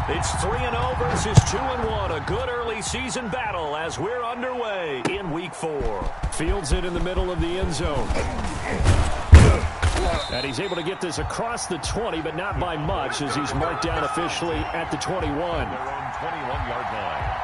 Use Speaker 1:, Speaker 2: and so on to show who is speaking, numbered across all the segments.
Speaker 1: It's 3-0 versus 2-1. A good early season battle as we're underway in Week 4. Fields it in the middle of the end zone. And he's able to get this across the 20, but not by much as he's marked down officially at the 21.
Speaker 2: Their own 21-yard line.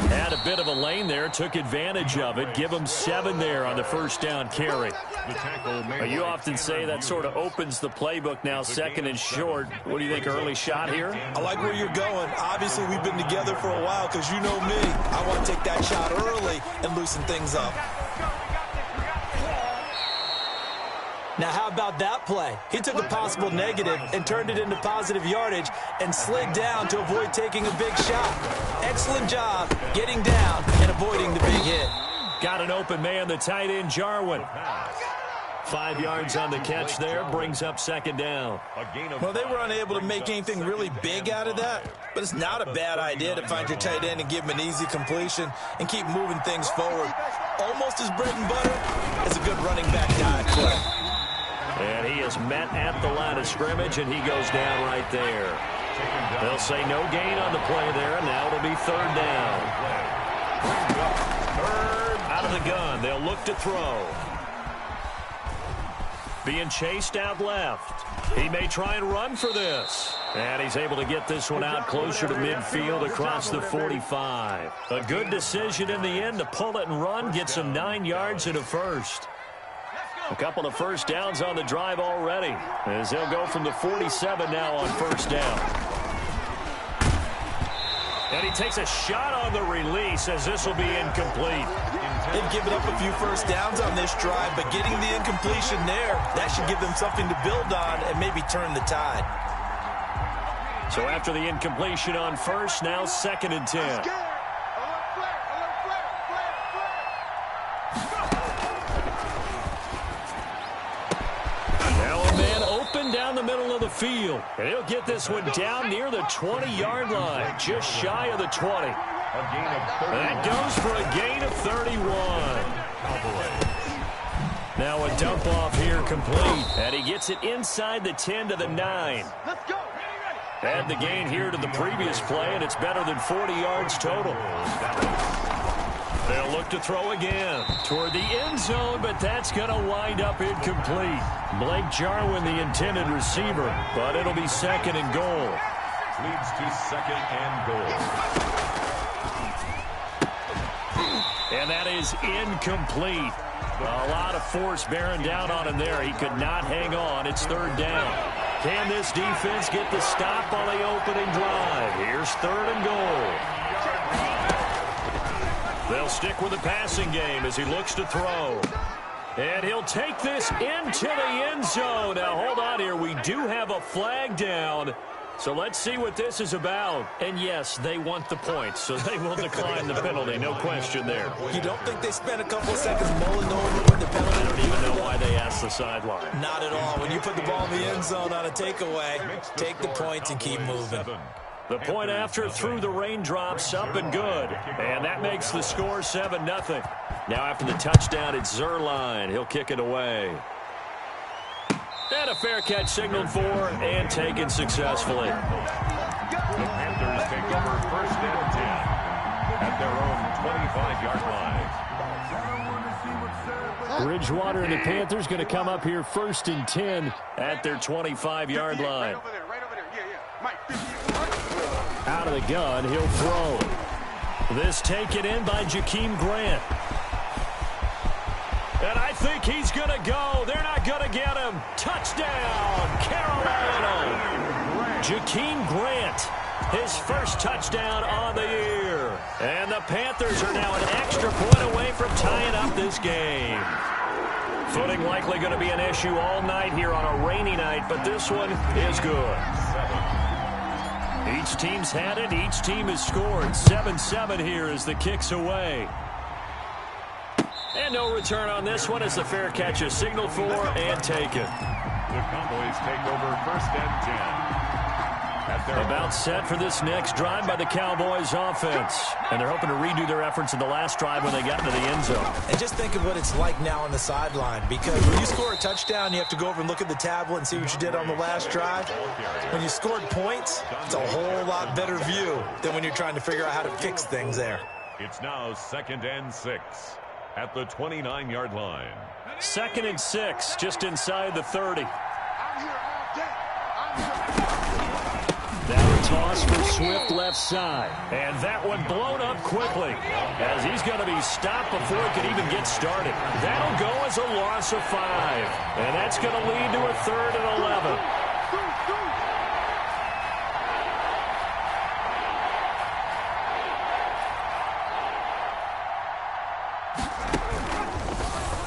Speaker 1: Had a bit of a lane there, took advantage of it. Give him 7 there on the first down carry. You often say that sort of opens the playbook now, second and short. What do you think, early shot here?
Speaker 3: I like where you're going. Obviously, we've been together for a while because you know me. I want to take that shot early and loosen things up. Now, how about that play? He took a possible negative and turned it into positive yardage and slid down to avoid taking a big shot. Excellent job getting down and avoiding the big hit.
Speaker 1: Got an open man, the tight end, Jarwin. 5 yards on the catch there, brings up second down.
Speaker 3: Well, they were unable to make anything really big out of that, but it's not a bad idea to find your tight end and give him an easy completion and keep moving things forward. Almost as bread and butter as a good running back dive play.
Speaker 1: And he is met at the line of scrimmage, and he goes down right there. They'll say no gain on the play there, and now it'll be third down. Third out of the gun. They'll look to throw. Being chased out left. He may try and run for this. And he's able to get this one out closer to midfield across the 45. A good decision in the end to pull it and run, get some 9 yards and a first. A couple of first downs on the drive already, as they'll go from the 47 now on first down. And he takes a shot on the release as this will be incomplete.
Speaker 3: They've given up a few first downs on this drive, but getting the incompletion there, that should give them something to build on and maybe turn the tide.
Speaker 1: So after the incompletion on first, now second and 10. Down the middle of the field. And he'll get this one down near the 20-yard line, just shy of the 20. That goes for a gain of 31. Now a dump off here complete. And he gets it inside the 10 to the 9. Add the gain here to the previous play, and it's better than 40 yards total. They'll look to throw again toward the end zone, but that's going to wind up incomplete. Blake Jarwin, the intended receiver, but it'll be second and goal.
Speaker 2: Leads to second and goal.
Speaker 1: And that is incomplete. A lot of force bearing down on him there. He could not hang on. It's third down. Can this defense get the stop on the opening drive? Here's third and goal. They'll stick with the passing game as he looks to throw. And he'll take this into the end zone. Now, hold on here. We do have a flag down. So let's see what this is about. And, yes, they want the points, so they will decline the penalty. No question there.
Speaker 3: You don't think they spent a couple of seconds mulling over what the penalty?
Speaker 1: I don't even know why they asked the sideline.
Speaker 3: Not at all. When you put the ball in the end zone on a takeaway, take the points and keep moving.
Speaker 1: The point after through the raindrops, up and good. And that makes the score 7-0. Now after the touchdown, it's Zerline. He'll kick it away. And a fair catch signaled for and taken successfully.
Speaker 2: The Panthers take over first and 10 at their own 25-yard line.
Speaker 1: Bridgewater and the Panthers going to come up here first and 10 at their 25-yard line. Out of the gun, he'll throw. This taken in by Jakeem Grant. And I think he's going to go. They're not going to get him. Touchdown, Carolina. Jakeem Grant, his first touchdown on the year. And the Panthers are now an extra point away from tying up this game. Footing likely going to be an issue all night here on a rainy night, but this one is good. Each team's had it. Each team has scored. 7-7 here as the kick's away. And no return on this one as the fair catch is signaled for and taken.
Speaker 2: The Cowboys take over first and 10.
Speaker 1: About set for this next drive by the Cowboys offense. And they're hoping to redo their efforts in the last drive when they got into the end zone.
Speaker 3: And just think of what it's like now on the sideline, because when you score a touchdown, you have to go over and look at the tablet and see what you did on the last drive. When you scored points, it's a whole lot better view than when you're trying to figure out how to fix things there.
Speaker 2: It's now 2nd and 6 at the 29-yard line.
Speaker 1: 2nd and 6, just inside the 30. Now a toss for Swift left side. And that one blown up quickly, as he's going to be stopped before he can even get started. That'll go as a loss of 5. And that's going to lead to a 3rd and 11.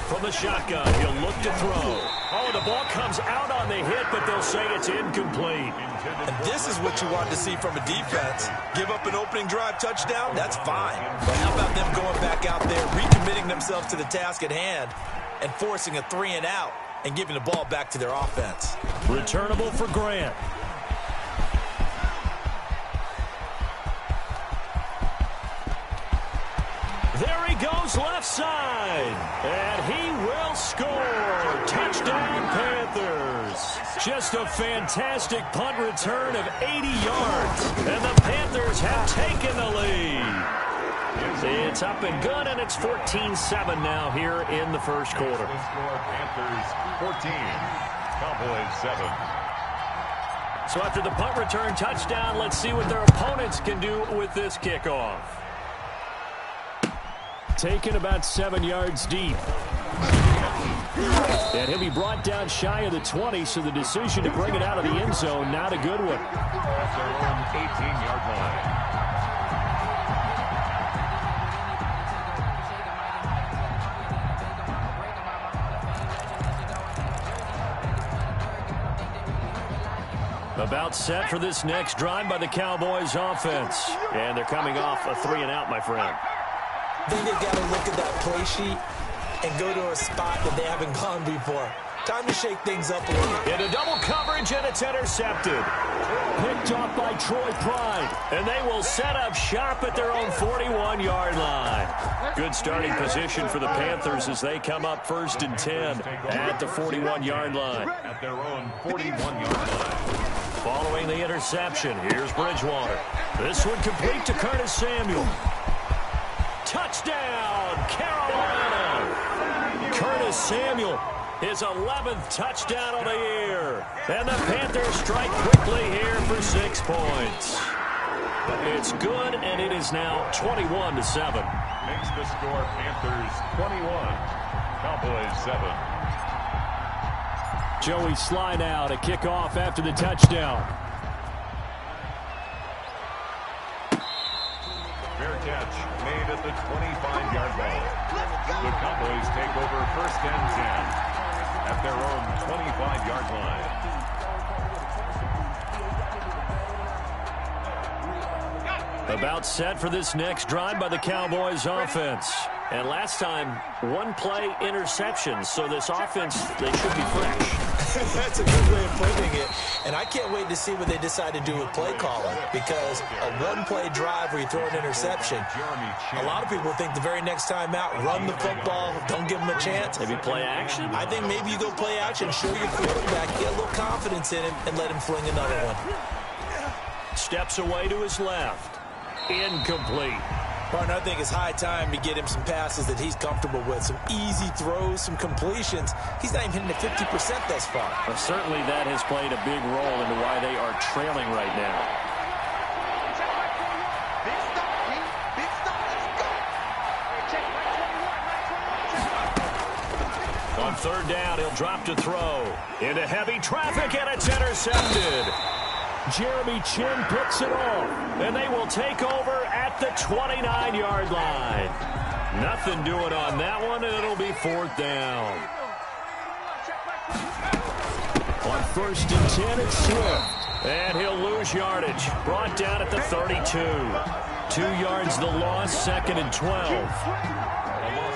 Speaker 1: From the shotgun, he'll look to throw. Oh, the ball comes out on the hit, but they'll say it's incomplete.
Speaker 3: And this is what you want to see from a defense. Give up an opening drive touchdown, that's fine. But how about them going back out there, recommitting themselves to the task at hand, and forcing a 3-and-out and giving the ball back to their offense.
Speaker 1: Returnable for Grant. There he goes left side. And he will score. Touchdown, Panthers. Just a fantastic punt return of 80 yards. And the Panthers have taken the lead. It's up and good, and it's 14-7 now here in the first quarter.
Speaker 2: Panthers 14, Cowboys 7.
Speaker 1: So after the punt return touchdown, let's see what their opponents can do with this kickoff. Taken about 7 yards deep. And he'll be brought down shy of the 20, so the decision to bring it out of the end zone, not a good one.
Speaker 2: At their own 18-yard line.
Speaker 1: About set for this next drive by the Cowboys offense. And they're coming off a 3-and-out, my friend.
Speaker 3: I think they've got to look at that play sheet and go to a spot that they haven't gone before. Time to shake things up a little.
Speaker 1: Into double coverage, and it's intercepted. Picked off by Troy Pride. And they will set up shop at their own 41-yard line. Good starting position for the Panthers as they come up 1st and 10 at the 41-yard line.
Speaker 2: At their own 41-yard line.
Speaker 1: Following the interception, here's Bridgewater. This one complete to Curtis Samuel. Touchdown, Carolina! Curtis Samuel, his 11th touchdown of the year. And the Panthers strike quickly here for 6 points. It's good, and it is now 21-7.
Speaker 2: Makes the score Panthers 21, Cowboys 7.
Speaker 1: Joey slide out, a kickoff after the touchdown.
Speaker 2: Fair catch made at the 25-yard line. The Cowboys take over 1st and 10 at their own 25-yard line.
Speaker 1: About set for this next drive by the Cowboys offense. And last time, 1-play interception, so this offense, they should be fresh.
Speaker 3: That's a good way of putting it. And I can't wait to see what they decide to do with play calling, because a 1-play drive where you throw an interception, a lot of people think the very next time out, run the football, don't give them a chance.
Speaker 1: Maybe play action?
Speaker 3: I think maybe you go play action, show your quarterback, get a little confidence in him, and let him fling another one.
Speaker 1: Steps away to his left. Incomplete.
Speaker 3: Partner, I think it's high time to get him some passes that he's comfortable with. Some easy throws, some completions. He's not even hitting the 50% thus far.
Speaker 1: Well, certainly that has played a big role into why they are trailing right now. On 3rd down, he'll drop to throw. Into heavy traffic, and it's intercepted. Jeremy Chin picks it off, and they will take over at the 29-yard line. Nothing doing on that one, and it'll be 4th down. On 1st and 10, it's Swift, and he'll lose yardage. Brought down at the 32. 2 yards the loss, 2nd and 12.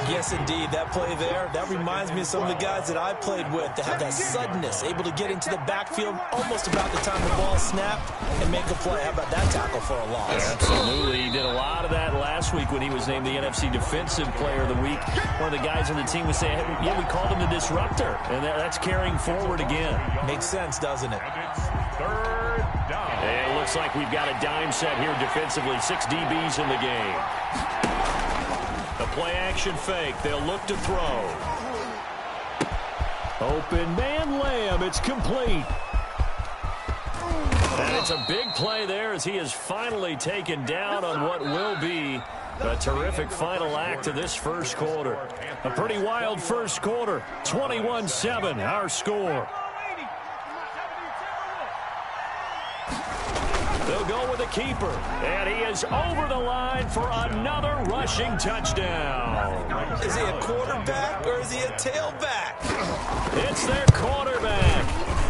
Speaker 3: Yes, indeed. That play there, that reminds me of some of the guys that I played with that have that suddenness, able to get into the backfield almost about the time the ball snapped and make a play. How about that tackle for a loss?
Speaker 1: Absolutely. He did a lot of that last week when he was named the NFC Defensive Player of the Week. One of the guys on the team was saying, hey, yeah, we called him the disruptor, and that's carrying forward again.
Speaker 3: Makes sense, doesn't it?
Speaker 2: And it's third down.
Speaker 1: And it looks like we've got a dime set here defensively. 6 DBs in the game. The play-action fake. They'll look to throw. Open man Lamb. It's complete. And it's a big play there as he is finally taken down on what will be a terrific final act of this first quarter. A pretty wild first quarter. 21-7, our score. They'll go with a keeper, and he is over the line for another rushing touchdown.
Speaker 3: Is he a quarterback or is he a tailback?
Speaker 1: It's their quarterback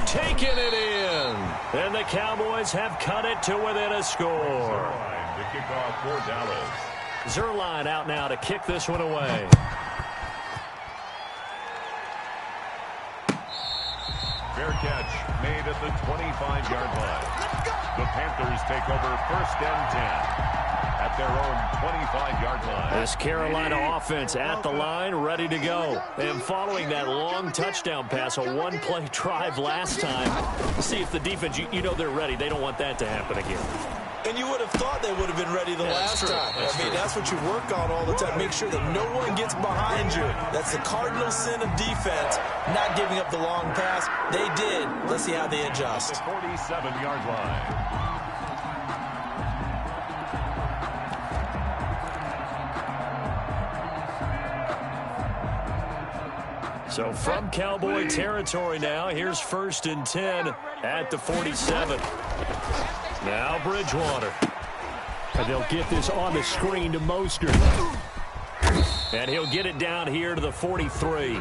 Speaker 1: taking it in, and the Cowboys have cut it to within a score.
Speaker 2: The kickoff for Dallas.
Speaker 1: Zerline out now to kick this one away.
Speaker 2: Fair catch made at the 25-yard line. The Panthers take over 1st and 10 at their own 25-yard line.
Speaker 1: This Carolina offense at the line, ready to go. And following that long touchdown pass, a one-play drive last time, see if the defense, you know they're ready. They don't want that to happen again.
Speaker 3: And you would have thought they would have been ready the last time. That's what you work on all the time. Make sure that no one gets behind you. That's the cardinal sin of defense, not giving up the long pass. They did. Let's see how they adjust.
Speaker 2: The 47-yard line.
Speaker 1: So from Cowboy territory now, here's 1st and 10 at the 47. Now Bridgewater. And they'll get this on the screen to Mostert. And he'll get it down here to the 43.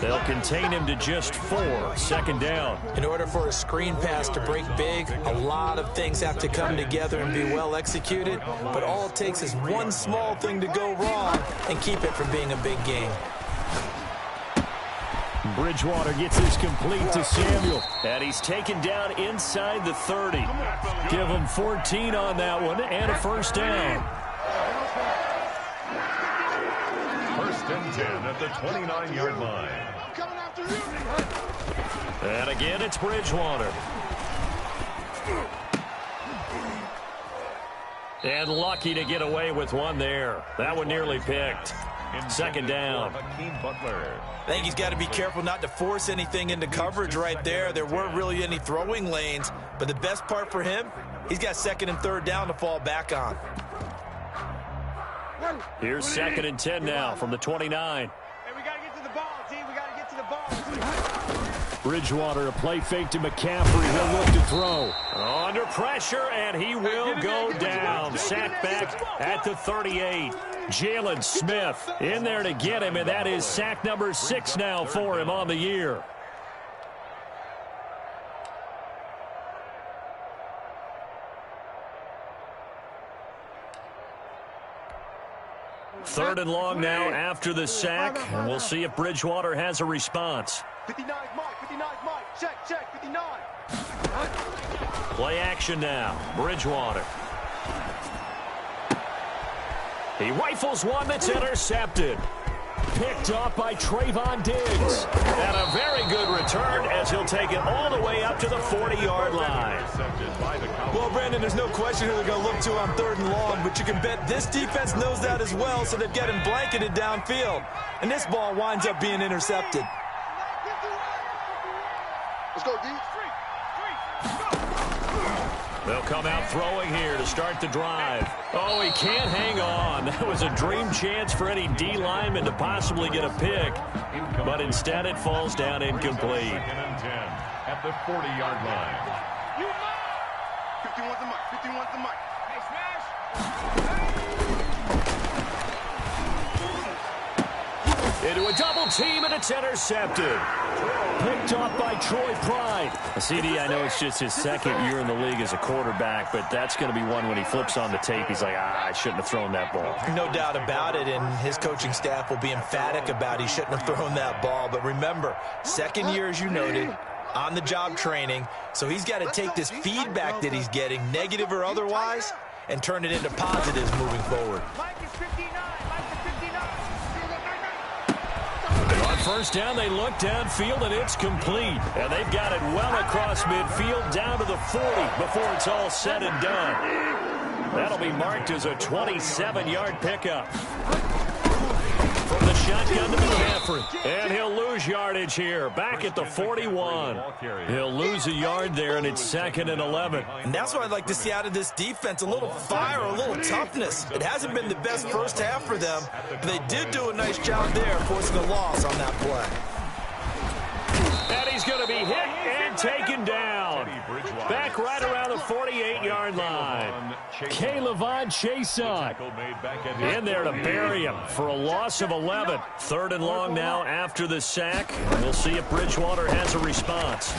Speaker 1: They'll contain him to just 4. 2nd down.
Speaker 3: In order for a screen pass to break big, a lot of things have to come together and be well executed. But all it takes is one small thing to go wrong and keep it from being a big game.
Speaker 1: Bridgewater gets this complete to Samuel. And he's taken down inside the 30. Give him 14 on that one and a 1st down.
Speaker 2: 1st and 10 at the 29-yard line.
Speaker 1: And again, it's Bridgewater. And lucky to get away with one there. That one nearly picked. 2nd down.
Speaker 3: I think he's got to be careful not to force anything into coverage right there. There weren't really any throwing lanes, but the best part for him, he's got 2nd and 3rd down to fall back on.
Speaker 1: Here's 2nd and 10 now from the 29.
Speaker 4: Hey, we got to get to the ball, team. We got to get to the ball.
Speaker 1: Bridgewater, a play fake to McCaffrey. He'll look to throw. Under pressure, and he will go down. Sacked back at the 38. Jalen Smith in there to get him, and that is sack number 6 now for him on the year. Third and long now after the sack, and we'll see if Bridgewater has a response.
Speaker 4: 59, Mike. Check, 59.
Speaker 1: Play action now. Bridgewater. He rifles one that's intercepted. Picked off by Trayvon Diggs. And a very good return as he'll take it all the way up to the 40-yard line.
Speaker 3: Well, Brandon, there's no question who they're going to look to on 3rd and long, but you can bet this defense knows that as well, so they've got him blanketed downfield. And this ball winds up being intercepted.
Speaker 4: Let's go, D.
Speaker 1: They'll come out throwing here to start the drive. Oh, he can't hang on. That was a dream chance for any D lineman to possibly get a pick. But instead it falls down incomplete.
Speaker 2: 2nd and 10 at the 40-yard line.
Speaker 4: 51's the mic. 51's the mic. Hey, smash.
Speaker 1: into a double team, and it's intercepted. Picked off by Troy Pride. CD, I know it's just his second year in the league as a quarterback, but that's going to be one when he flips on the tape. He's like, I shouldn't have thrown that ball.
Speaker 3: No doubt about it, and his coaching staff will be emphatic about he shouldn't have thrown that ball. But remember, second year, as you noted, on-the-job training, so he's got to take this feedback that he's getting, negative or otherwise, and turn it into positives moving forward.
Speaker 1: On first down, they look downfield, and it's complete. And they've got it well across midfield, down to the 40 before it's all said and done. That'll be marked as a 27-yard pickup. From the shotgun to McCaffrey. And he'll lose yardage here. Back at the 41. He'll lose a yard there, and it's 2nd and 11.
Speaker 3: And that's what I'd like to see out of this defense. A little fire, a little toughness. It hasn't been the best first half for them, but they did do a nice job there, forcing a loss on that play.
Speaker 1: And he's going to be hit and taken down. Back right around the 48-yard line. K'Lavon Chason in there to bury him for a loss of 11. 3rd and long now after the sack. We'll see if Bridgewater has a response.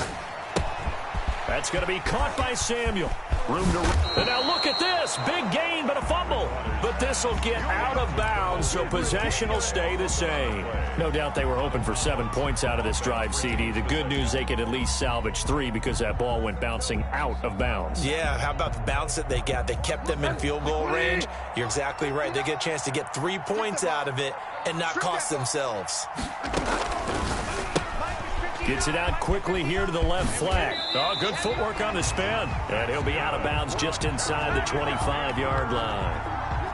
Speaker 1: That's going to be caught by Samuel. Room to run. And now look at this. Big gain, but a fumble. But this will get out of bounds, so possession will stay the same. No doubt they were hoping for 7 points out of this drive, CD. The good news, they could at least salvage 3 because that ball went bouncing out of bounds.
Speaker 3: Yeah, how about the bounce that they got? They kept them in field goal range. You're exactly right. They get a chance to get 3 points out of it and not cost themselves.
Speaker 1: Gets it out quickly here to the left flag. Oh, good footwork on the spin. And he'll be out of bounds just inside the 25-yard line.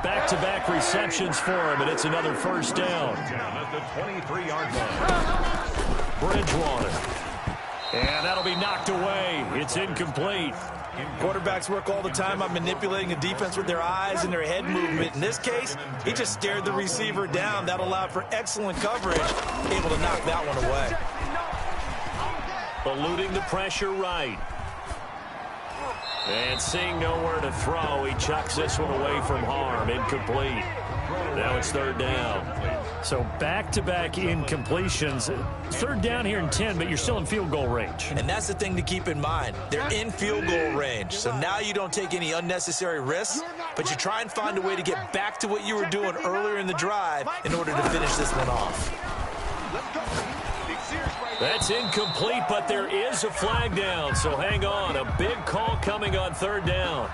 Speaker 1: Back-to-back receptions for him, and it's another first down.
Speaker 2: At the 23-yard line.
Speaker 1: Bridgewater. And that'll be knocked away. It's incomplete.
Speaker 3: Quarterbacks work all the time on manipulating a defense with their eyes and their head movement. In this case, he just stared the receiver down. That allowed for excellent coverage, able to knock that one away.
Speaker 1: Eluding the pressure right. And seeing nowhere to throw, he chucks this one away from harm. Incomplete. Now it's 3rd down. So back-to-back incompletions. 3rd down here in 10, but you're still in field goal range.
Speaker 3: And that's the thing to keep in mind. They're in field goal range. So now you don't take any unnecessary risks, but you try and find a way to get back to what you were doing earlier in the drive in order to finish this one off.
Speaker 1: That's incomplete, but there is a flag down, so hang on. A big call coming on 3rd down.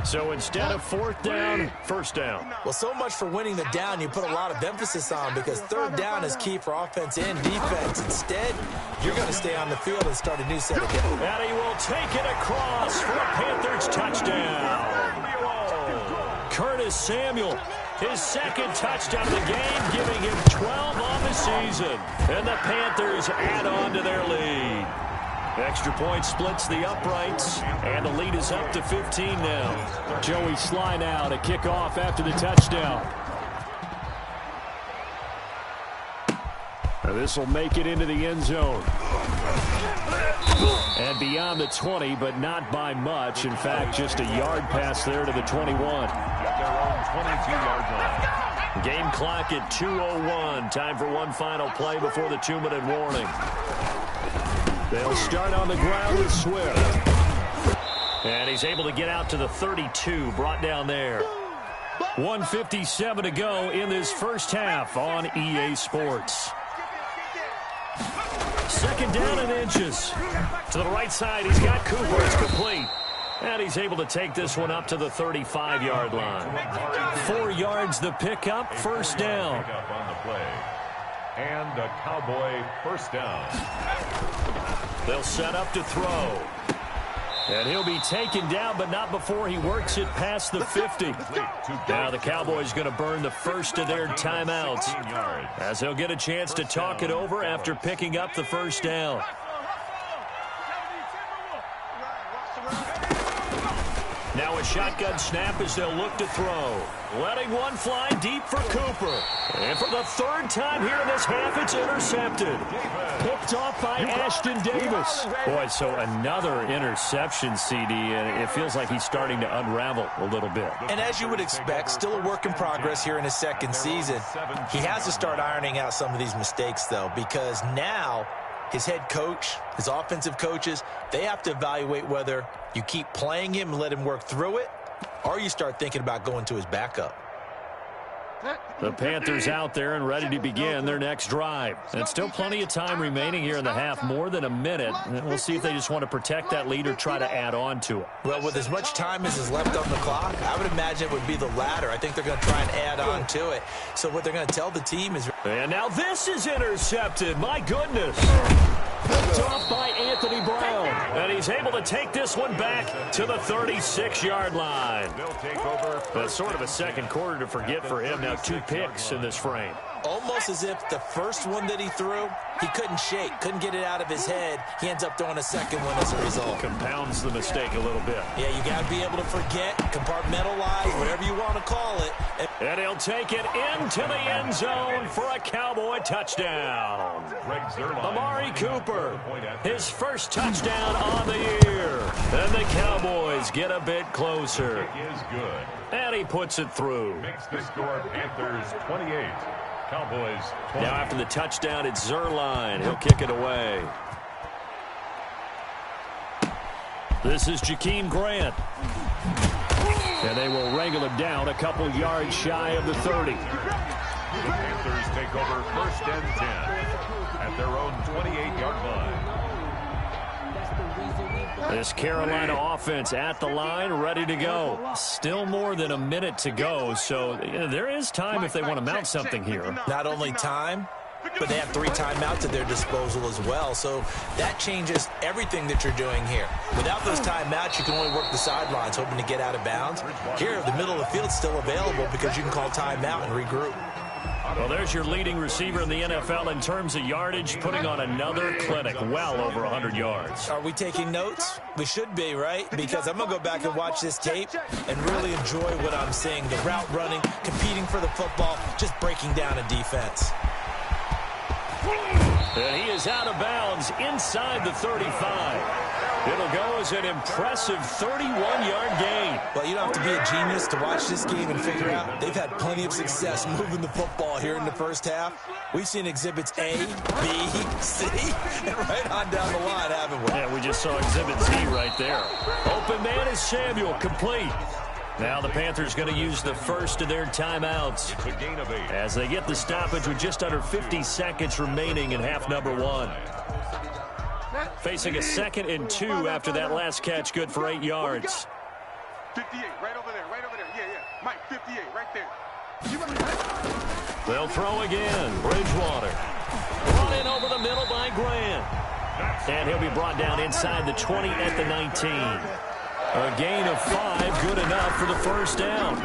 Speaker 1: So instead of 4th down, 1st down.
Speaker 3: Well, so much for winning the down you put a lot of emphasis on because 3rd down is key for offense and defense. Instead, you're going to stay on the field and start a new set again.
Speaker 1: And he will take it across for a Panthers touchdown. Curtis Samuel. His 2nd touchdown of the game, giving him 12 on the season. And the Panthers add on to their lead. Extra point splits the uprights, and the lead is up to 15 now. Joey Sly now to kick off after the touchdown. This will make it into the end zone. And beyond the 20, but not by much. In fact, just a yard pass there to the 21.
Speaker 2: At their own 22-yard line.
Speaker 1: Game clock at 2:01. Time for one final play before the 2-minute warning. They'll start on the ground with Swift. And he's able to get out to the 32, brought down there. 1:57 to go in this first half on EA Sports. 2nd down and inches. To the right side, he's got Cooper. It's complete. And he's able to take this one up to the 35-yard line. 4 yards the pickup, 1st down.
Speaker 2: Pick up on the play. And a Cowboy 1st down.
Speaker 1: They'll set up to throw. And he'll be taken down, but not before he works it past the 50. Now the Cowboys going to burn the first of their timeouts, as they'll get a chance to talk it over after picking up the 1st down. Now a shotgun snap as they'll look to throw. Letting one fly deep for Cooper. And for the third time here in this half, it's intercepted. Picked off by Ashton Davis. Boy, so another interception, CD, and it feels like he's starting to unravel a little bit.
Speaker 3: And as you would expect, still a work in progress here in his second season. He has to start ironing out some of these mistakes, though, because now his head coach, his offensive coaches, they have to evaluate whether you keep playing him and let him work through it, or you start thinking about going to his backup.
Speaker 1: The Panthers out there and ready to begin their next drive. And still plenty of time remaining here in the half, more than a minute. And we'll see if they just want to protect that lead or try to add on to it.
Speaker 3: Well, with as much time as is left on the clock, I would imagine it would be the latter. I think they're going to try and add on to it. So what they're going to tell the team is...
Speaker 1: And now this is intercepted. My goodness. Picked off by Anthony Brown. And he's able to take this one back to the 36-yard line. That's sort of a second quarter to forget for him. Now 2 picks in this frame.
Speaker 3: Almost as if the first one that he threw, he couldn't shake, couldn't get it out of his head. He ends up throwing a second one as a result.
Speaker 1: Compounds the mistake a little bit.
Speaker 3: Yeah, you got to be able to forget, compartmentalize, whatever you want to call it.
Speaker 1: And he'll take it into the end zone for a Cowboy touchdown. Amari Cooper, his first touchdown on the year. And the Cowboys get a bit closer. And he puts it through.
Speaker 2: Makes the score Panthers 28. Cowboys 20.
Speaker 1: Now after the touchdown, it's Zerline. He'll kick it away. This is Jakeem Grant. And they will wrangle him down a couple yards shy of the 30.
Speaker 2: The Panthers take over first and 10 at their own 28-yard line.
Speaker 1: This Carolina offense at the line, ready to go. Still more than a minute to go, so there is time if they want to mount something here.
Speaker 3: Not only time, but they have 3 timeouts at their disposal as well, so that changes everything that you're doing here. Without those timeouts, you can only work the sidelines, hoping to get out of bounds. Here, the middle of the field's still available because you can call timeout and regroup.
Speaker 1: Well, there's your leading receiver in the NFL in terms of yardage, putting on another clinic, well over 100 yards.
Speaker 3: Are we taking notes? We should be, right? Because I'm going to go back and watch this tape and really enjoy what I'm seeing. The route running, competing for the football, just breaking down a defense.
Speaker 1: And he is out of bounds inside the 35. It'll go as an impressive 31-yard gain.
Speaker 3: Well, you don't have to be a genius to watch this game and figure out they've had plenty of success moving the football here in the first half. We've seen exhibits A, B, C, and right on down the line, haven't we?
Speaker 1: Yeah, we just saw exhibit Z right there. Open man is Samuel, complete. Now the Panthers going to use the first of their timeouts
Speaker 2: It's a gain of 8.
Speaker 1: as they get the stoppage with just under 50 seconds remaining in half number 1. Facing a 2nd and 2 after that last catch, good for 8 yards.
Speaker 4: 58, right over there, yeah. Mike, 58, right there.
Speaker 1: They'll throw again. Bridgewater. Brought in over the middle by Grant. And he'll be brought down inside the 20 at the 19. A gain of 5, good enough for the first down.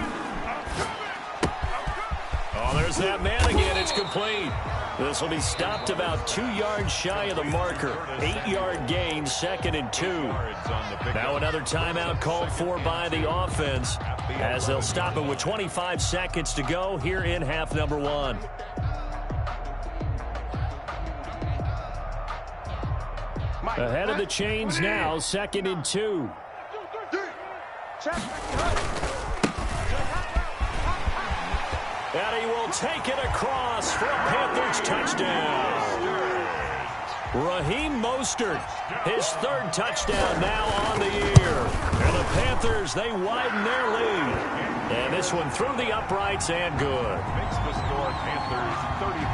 Speaker 1: Oh, there's that man again. It's complete. This will be stopped about 2 yards shy of the marker. 8-yard gain, 2nd and 2. Now another timeout called for by the offense as they'll stop it with 25 seconds to go here in half number 1. Ahead of the chains now, 2nd and 2. And he will take it across for a Panthers touchdown. Raheem Mostert, his 3rd touchdown now on the year. And the Panthers, they widen their lead. And this one through the uprights and good.
Speaker 2: Makes the score Panthers 35.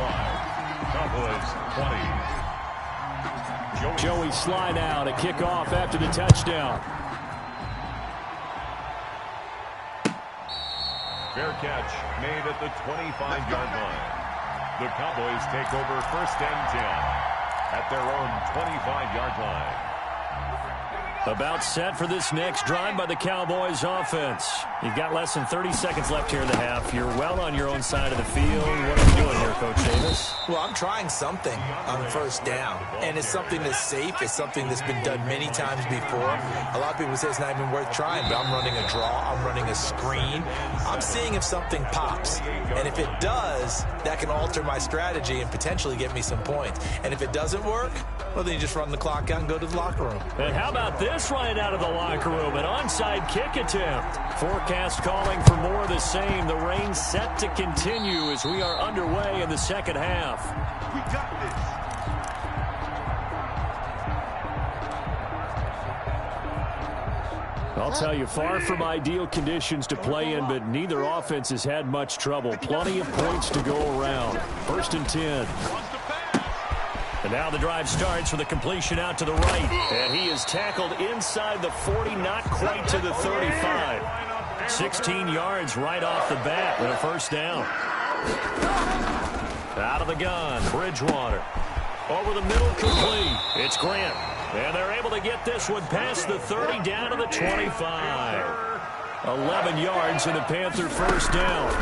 Speaker 2: Cowboys 20.
Speaker 1: Joey slide out to kick off after the touchdown.
Speaker 2: Fair catch made at the 25-yard line. The Cowboys take over first and 10 at their own 25-yard line.
Speaker 1: About set for this next drive by the Cowboys offense. You've got less than 30 seconds left here in the half. You're well on your own side of the field. What are you doing here, Coach Davis?
Speaker 3: Well, I'm trying something on first down, and it's something that's safe. It's something that's been done many times before. A lot of people say it's not even worth trying, but I'm running a draw. I'm running a screen. I'm seeing if something pops, and if it does, that can alter my strategy and potentially get me some points. And if it doesn't work, well, then you just run the clock out and go to the locker room.
Speaker 1: And how about this right out of the locker room? An onside kick attempt. Forecast calling for more of the same. The rain set to continue as we are underway in the second half.
Speaker 4: We got this.
Speaker 1: I'll tell you, far from ideal conditions to play in, but neither offense has had much trouble. Plenty of points to go around. 1st and 10. And now the drive starts with a completion out to the right. And he is tackled inside the 40, not quite to the 35. 16 yards right off the bat with a first down. Out of the gun, Bridgewater. Over the middle, complete. It's Grant. And they're able to get this one past the 30 down to the 25. 11 yards and a Panther first down.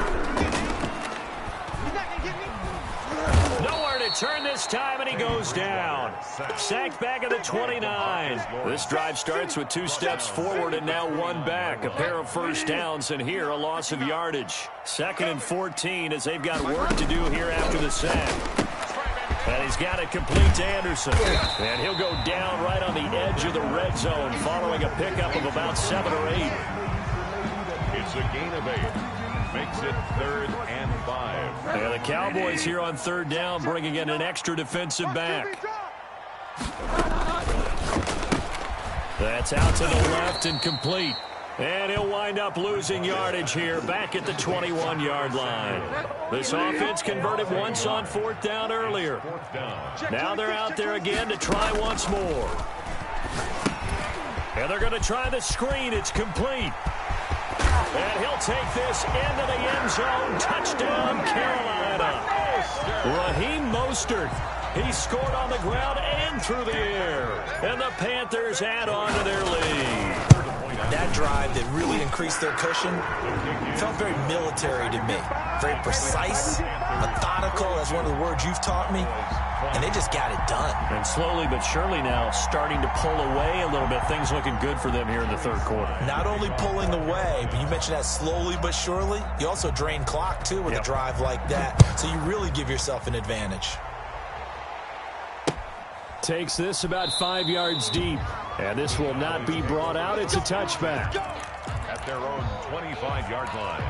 Speaker 1: Turn this time, and he goes down. Sacked back at the 29. This drive starts with 2 steps forward and now 1 back. A pair of first downs, and here a loss of yardage. 2nd and 14 as they've got work to do here after the sack. And he's got it complete to Anderson. And he'll go down right on the edge of the red zone following a pickup of about 7 or 8.
Speaker 2: It's a gain of 8. Makes it 3rd and 5.
Speaker 1: And the Cowboys here on 3rd down, bringing in an extra defensive back. That's out to the left and complete. And he'll wind up losing yardage here back at the 21-yard line. This offense converted once on 4th down earlier. Now they're out there again to try once more. And they're going to try the screen. It's complete. And he'll take this into the end zone. Touchdown, Carolina. Raheem Mostert. He scored on the ground and through the air. And the Panthers add on to their lead.
Speaker 3: That drive that really increased their cushion felt very military to me. Very precise, methodical. That's one of the words you've taught me. And they just got it done.
Speaker 1: And slowly but surely now starting to pull away a little bit. Things looking good for them here in the 3rd quarter.
Speaker 3: Not only pulling away, but you mentioned that slowly but surely. You also drain clock, too, with a drive like that. So you really give yourself an advantage.
Speaker 1: Takes this about 5 yards deep. And this will not be brought out. It's a touchback.
Speaker 2: At their own 25-yard line.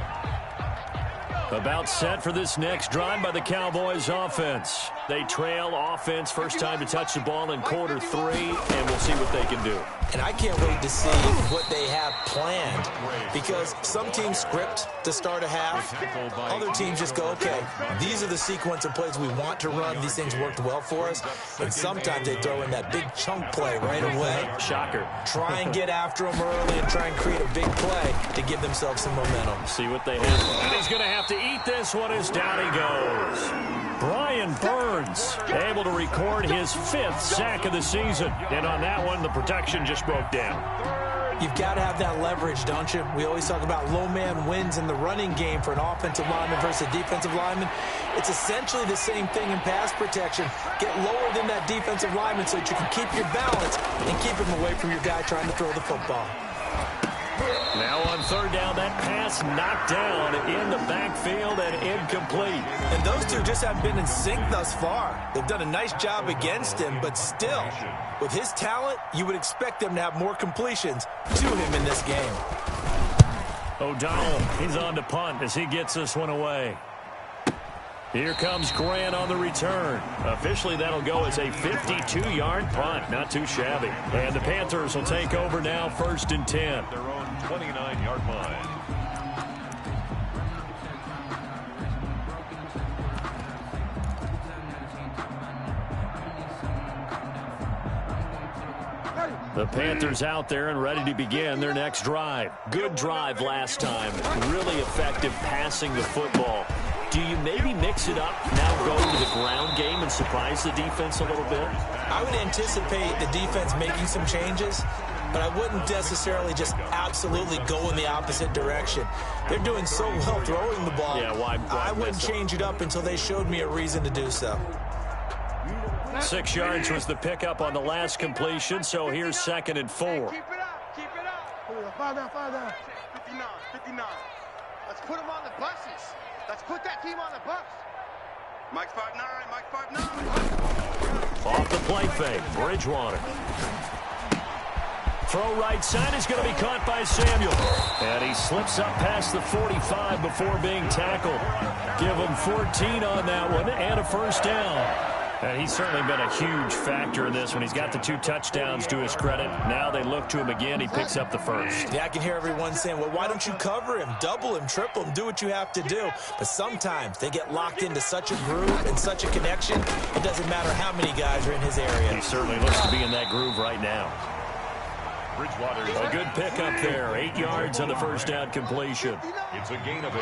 Speaker 1: About set for this next drive by the Cowboys offense. They trail offense, first time to touch the ball in quarter 3, and we'll see what they can do.
Speaker 3: And I can't wait to see what they have planned, because some teams script to start a half. Other teams just go, okay, these are the sequence of plays we want to run. These things worked well for us. And sometimes they throw in that big chunk play right away.
Speaker 1: Shocker.
Speaker 3: Try and get after them early and try and create a big play to give themselves some momentum.
Speaker 1: See what they have. And he's going to have to eat this one as down he goes. Brian Burns able to record his 5th sack of the season. And on that one, the protection just broke down.
Speaker 3: You've got to have that leverage, don't you? We always talk about low man wins in the running game for an offensive lineman versus a defensive lineman. It's essentially the same thing in pass protection. Get lower than that defensive lineman so that you can keep your balance and keep him away from your guy trying to throw the football.
Speaker 1: Now on 3rd down, that pass knocked down in the backfield and incomplete.
Speaker 3: And those two just haven't been in sync thus far. They've done a nice job against him, but still, with his talent, you would expect them to have more completions to him in this game.
Speaker 1: O'Donnell, he's on to punt as he gets this one away. Here comes Grant on the return. Officially, that'll go as a 52-yard punt. Not too shabby. And the Panthers will take over now, 1st and 10.
Speaker 2: Their own 29-yard line.
Speaker 1: The Panthers out there and ready to begin their next drive. Good drive last time. Really effective passing the football. Do you maybe mix it up, now go to the ground game and surprise the defense a little bit?
Speaker 3: I would anticipate the defense making some changes. but I wouldn't necessarily just absolutely go in the opposite direction. They're doing so well throwing the ball.
Speaker 1: Yeah, why
Speaker 3: I wouldn't change it up until they showed me a reason to do so.
Speaker 1: 6 yards was the pickup on the last completion, so here's 2nd and 4.
Speaker 4: Keep it up. Keep it up. Fall down. 59. Let's put them on the buses. Let's put that team on the bus. Mike's 5'9".
Speaker 1: Off the play fake, Bridgewater. Throw right side is going to be caught by Samuel. And he slips up past the 45 before being tackled. Give him 14 on that one and a first down. And he's certainly been a huge factor in this one. He's got the 2 touchdowns to his credit. Now they look to him again. He picks up the first.
Speaker 3: Yeah, I can hear everyone saying, well, why don't you cover him, double him, triple him, do what you have to do. But sometimes they get locked into such a groove and such a connection, it doesn't matter how many guys are in his area.
Speaker 1: He certainly looks to be in that groove right now.
Speaker 2: Bridgewater.
Speaker 1: A good pickup there. 8 yards on the first down completion.
Speaker 2: It's a gain of 8.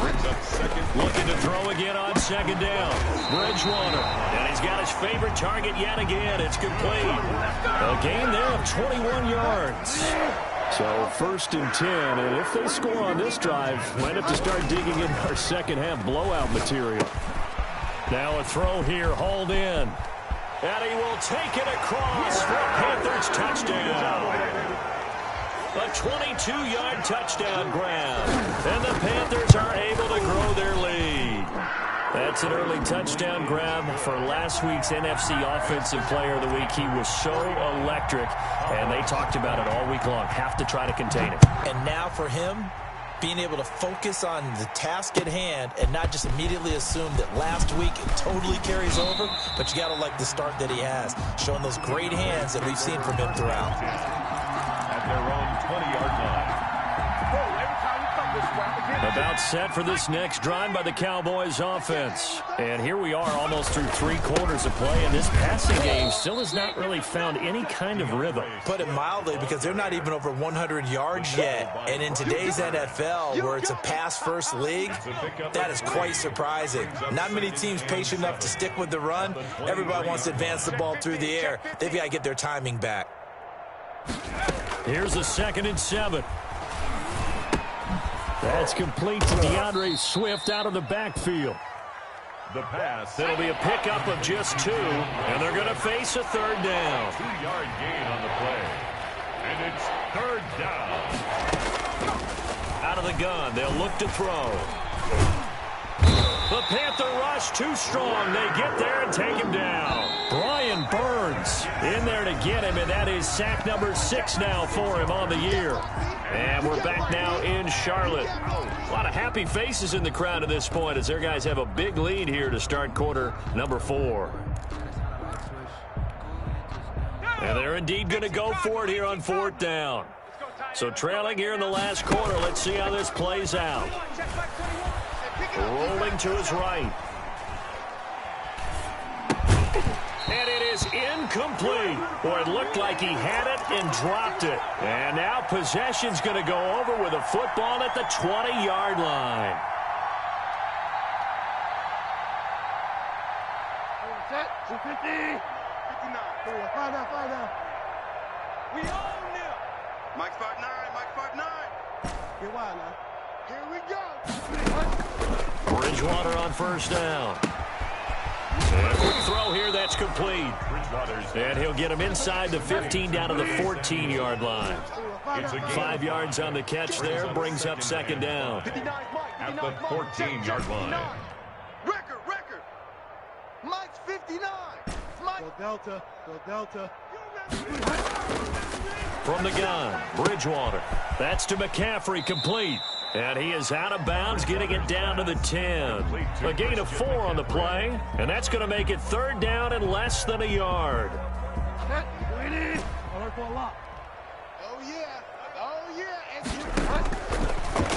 Speaker 2: Brings up 2nd.
Speaker 1: Looking to throw again on 2nd down. Bridgewater. And he's got his favorite target yet again. It's complete. A gain there of 21 yards. So 1st and 10. And if they score on this drive, might have to start digging in our second half blowout material. Now a throw here, hauled in. And he will take it across for a Panthers touchdown. A 22-yard touchdown grab. And the Panthers are able to grow their lead. That's an early touchdown grab for last week's NFC Offensive Player of the Week. He was so electric, and they talked about it all week long. Have to try to contain it.
Speaker 3: And now for him, being able to focus on the task at hand and not just immediately assume that last week it totally carries over, but you got to like the start that he has, showing those great hands that we've seen from him throughout.
Speaker 2: At their own 20-yard line.
Speaker 1: About set for this next drive by the Cowboys offense. And here we are almost through 3 quarters of play, and this passing game still has not really found any kind of rhythm.
Speaker 3: Put it mildly, because they're not even over 100 yards yet. And in today's NFL, where it's a pass-first league, that is quite surprising. Not many teams patient enough to stick with the run. Everybody wants to advance the ball through the air. They've got to get their timing back.
Speaker 1: Here's a 2nd and 7. That's complete to DeAndre Swift out of the backfield.
Speaker 2: The pass.
Speaker 1: It'll be a pickup of just 2, and they're going to face a 3rd down.
Speaker 2: 2-yard gain on the play. And it's 3rd down.
Speaker 1: Out of the gun, they'll look to throw. The Panther rush too strong. They get there and take him down. Brian Burns in there to get him, and that is sack number 6 now for him on the year. And we're back now in Charlotte. A lot of happy faces in the crowd at this point as their guys have a big lead here to start quarter number 4. And they're indeed going to go for it here on 4th down. So trailing here in the last quarter, let's see how this plays out. Rolling to his right. And it is incomplete. Boy, it looked like he had it and dropped it. And now possession's going to go over with a football at the 20-yard line.
Speaker 4: Set, 250. 59. Fall down. We own them. Mike's 5'9". Mike's 5'9". Get wide now. Here we go.
Speaker 1: Bridgewater on 1st down. And a quick throw here, that's complete. And he'll get him inside the 15 down to the 14-yard line. 5 yards on the catch there, brings up 2nd down.
Speaker 2: At the 14-yard line.
Speaker 4: Record. Mike's 59. Mike. Go Delta.
Speaker 1: From the gun, Bridgewater. That's to McCaffrey, complete. And he is out of bounds, getting it down to the 10. A gain of 4 on the play, and that's going to make it 3rd down and less than a yard.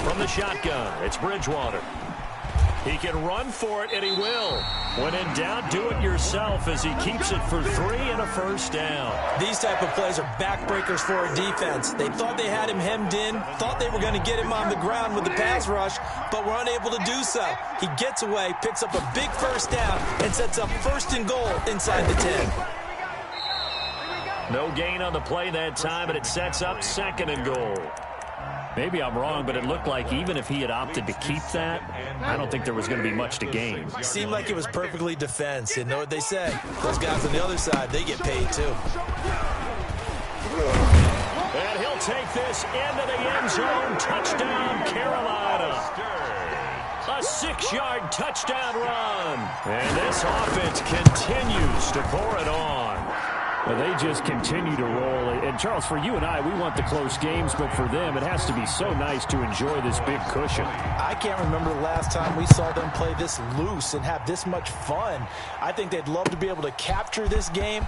Speaker 1: From the shotgun, it's Bridgewater. He can run for it, and he will. When in doubt, do it yourself as he keeps it for 3 and a first down.
Speaker 3: These type of plays are backbreakers for a defense. They thought they had him hemmed in, thought they were going to get him on the ground with the pass rush, but were unable to do so. He gets away, picks up a big first down, and sets up 1st and goal inside the 10.
Speaker 1: No gain on the play that time, and it sets up 2nd and goal. Maybe I'm wrong, but it looked like even if he had opted to keep that, I don't think there was going to be much to gain.
Speaker 3: Seemed like it was perfectly defense. You know what they say? Those guys on the other side, they get paid too.
Speaker 1: And he'll take this into the end zone. Touchdown, Carolina. A 6-yard touchdown run. And this offense continues to pour it on.
Speaker 5: Well, they just continue to roll. And, Charles, for you and I, we want the close games, but for them, it has to be so nice to enjoy this big cushion.
Speaker 3: I can't remember the last time we saw them play this loose and have this much fun. I think they'd love to be able to capture this game,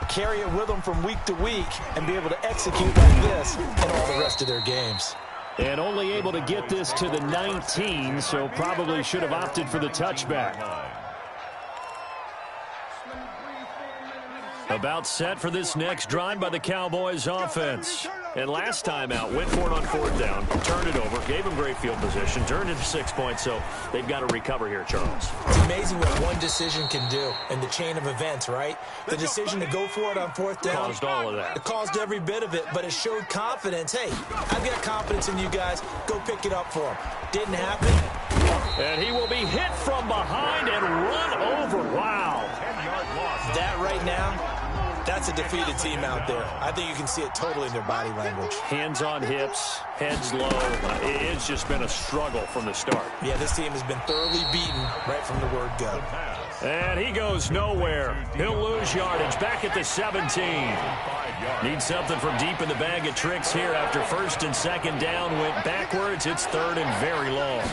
Speaker 3: carry it with them from week to week, and be able to execute like this in all the rest of their games.
Speaker 5: And only able to get this to the 19, so probably should have opted for the touchback.
Speaker 1: About set for this next drive by the Cowboys offense. And last time out, went for it on 4th down, turned it over, gave them great field position, turned it to 6 points, so they've got to recover here, Charles.
Speaker 3: It's amazing what one decision can do in the chain of events, right? The decision to go for it on 4th down.
Speaker 1: Caused all of that.
Speaker 3: It caused every bit of it, but it showed confidence. Hey, I've got confidence in you guys. Go pick it up for them. Didn't happen.
Speaker 1: And he will be hit from behind and run over. Wow.
Speaker 2: 10-yard loss.
Speaker 3: That right now, that's a defeated team out there. I think you can see it totally in their body language.
Speaker 1: Hands on hips, heads low. It's just been a struggle from the start.
Speaker 3: Yeah, this team has been thoroughly beaten right from the word go.
Speaker 1: And he goes nowhere. He'll lose yardage back at the 17. Needs something from deep in the bag of tricks here after 1st and 2nd down. Went backwards. It's 3rd and very long.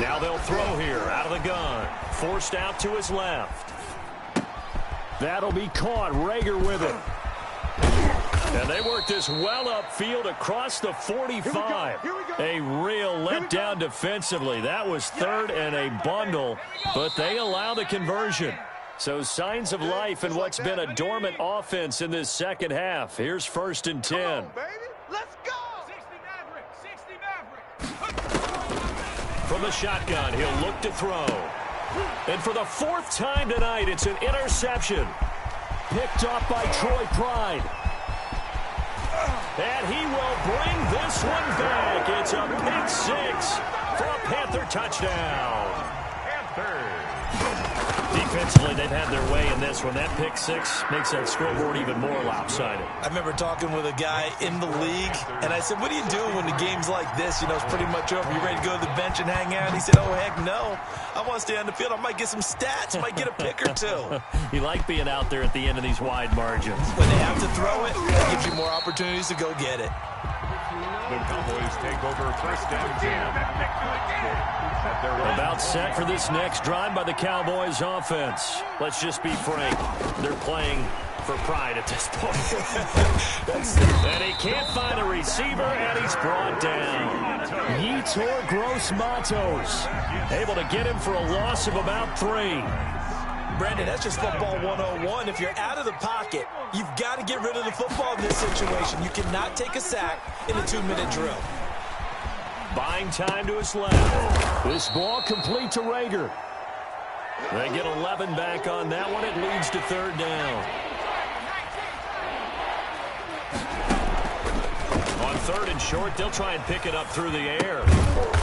Speaker 1: Now they'll throw here out of the gun. Forced out to his left.
Speaker 5: That'll be caught. Rager with it.
Speaker 1: And they work this well upfield across the 45. A real letdown defensively. That was 3rd and a bundle, but they allow the conversion. So signs of life in what's been a dormant offense in this 2nd half. Here's 1st and 10.
Speaker 4: Come on, baby. Let's go. 60 Maverick.
Speaker 1: From the shotgun, he'll look to throw. And for the 4th time tonight, it's an interception.
Speaker 5: Picked off by Troy Pride.
Speaker 1: And he will bring this one back. It's a pick 6 for a Panther touchdown. Defensively, they've had their way in this one. That pick 6 makes that scoreboard even more lopsided.
Speaker 3: I remember talking with a guy in the league, and I said, what do you do when the game's like this? You know, it's pretty much over. You ready to go to the bench and hang out? He said, oh, heck no. I want to stay on the field. I might get some stats. Might get a pick or two.
Speaker 1: You like being out there at the end of these wide margins.
Speaker 3: When they have to throw it, that gives you more opportunities to go get it.
Speaker 2: The Cowboys take over 1st and 10.
Speaker 1: About set for this next drive by the Cowboys offense. Let's just be frank. They're playing for pride at this point. And he can't find a receiver, and he's brought down.
Speaker 5: Yetur Gross Matos.
Speaker 1: Able to get him for a loss of about 3.
Speaker 3: Brandon, that's just football 101. If you're out of the pocket, you've got to get rid of the football in this situation. You cannot take a sack in a 2-minute drill.
Speaker 1: Buying time to his left.
Speaker 5: This ball complete to Rager.
Speaker 1: They get 11 back on that one. It leads to 3rd down. On 3rd and short, they'll try and pick it up through the air.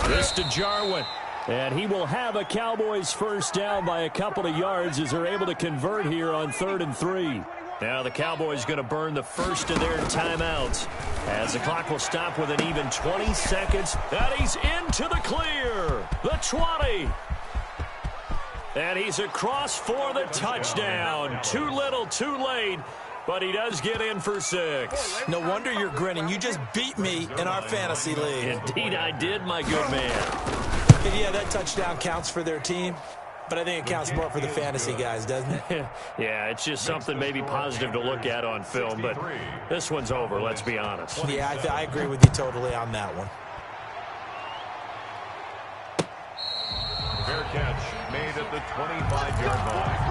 Speaker 1: This to Jarwin.
Speaker 5: And he will have a Cowboys 1st down by a couple of yards as they're able to convert here on 3rd and 3.
Speaker 1: Now the Cowboys going to burn the first of their timeouts as the clock will stop with an even 20 seconds. And he's into the clear. The 20. And he's across for the touchdown. Too little, too late. But he does get in for 6.
Speaker 3: No wonder you're grinning. You just beat me in our fantasy league.
Speaker 1: Indeed I did, my good man.
Speaker 3: And yeah, that touchdown counts for their team. But I think it counts more for the fantasy guys, doesn't it?
Speaker 1: Yeah, it's just something maybe positive to look at on film, but this one's over, let's be honest.
Speaker 3: Yeah, I agree with you totally on that one.
Speaker 2: Fair catch made at the 25-yard line.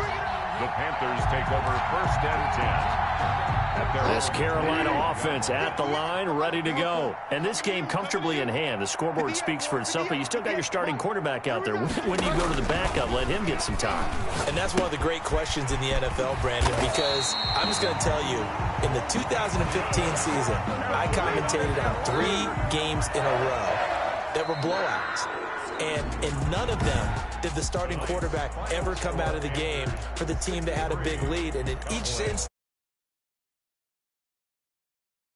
Speaker 2: The Panthers take over 1st and 10.
Speaker 1: This Carolina offense at the line, ready to go. And this game comfortably in hand. The scoreboard speaks for itself, but you still got your starting quarterback out there. When do you go to the backup, let him get some time?
Speaker 3: And that's one of the great questions in the NFL, Brandon, because I'm just going to tell you, in the 2015 season, I commentated on 3 games in a row that were blowouts. And in none of them did the starting quarterback ever come out of the game for the team that had a big lead. And in each instance,